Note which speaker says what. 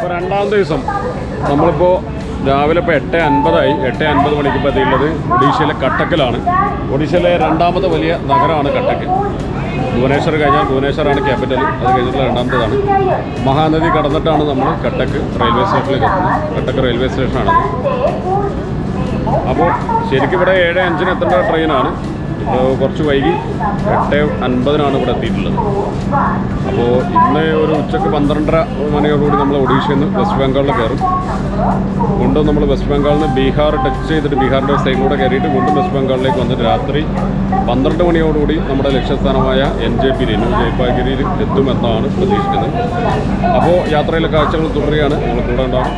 Speaker 1: അപ്പോൾ രണ്ടാം ദിവസം നമ്മളിപ്പോൾ രാവിലെ ഇപ്പോൾ 8:50 8:50 മണിക്ക് ഇപ്പോൾ എത്തിയുള്ളത് ഒഡീഷയിലെ കട്ടക്കിലാണ്. ഒഡീഷയിലെ രണ്ടാമത്തെ വലിയ നഗരമാണ് കട്ടക്ക്. ഭുവനേശ്വർ കഴിഞ്ഞാൽ ഭുവനേശ്വറാണ് ക്യാപിറ്റൽ. അത് കഴിഞ്ഞിട്ടുള്ള രണ്ടാമത്തേതാണ്. മഹാനദി കടന്നിട്ടാണ് നമ്മൾ കട്ടക്ക് റെയിൽവേ സ്റ്റേഷനിലേക്ക് എത്തുന്നത്. കട്ടക്ക് റെയിൽവേ സ്റ്റേഷനാണത്. അപ്പോൾ ശരിക്കും ഇവിടെ 7:05 എത്തേണ്ട ട്രെയിനാണ്. ഇപ്പോൾ കുറച്ച് വൈകി 8:50 ഇവിടെ എത്തിയിട്ടുള്ളത്. അപ്പോൾ ഇന്ന് ഒരു ഉച്ചയ്ക്ക് 12:30 മണിയോടുകൂടി നമ്മൾ ഒഡീഷയിൽ നിന്ന് വെസ്റ്റ് ബംഗാളിൽ കയറും. വീണ്ടും നമ്മൾ വെസ്റ്റ് ബംഗാളിൽ നിന്ന് ബീഹാർ ടച്ച് ചെയ്തിട്ട് ബീഹാറിൻ്റെ സൈഡിലൂടെ കയറിയിട്ട് വീണ്ടും വെസ്റ്റ് ബംഗാളിലേക്ക് വന്നിട്ട് രാത്രി 12 മണിയോടുകൂടി നമ്മുടെ ലക്ഷ്യസ്ഥാനമായ NJP ന്യൂ ജൽപായ്ഗുരിയിൽ എത്തുമെന്നാണ് പ്രതീക്ഷിക്കുന്നത്. അപ്പോൾ യാത്രയിലെ കാഴ്ചകൾ തുടരുകയാണ്. നിങ്ങൾ കൂടെ ഉണ്ടാകും.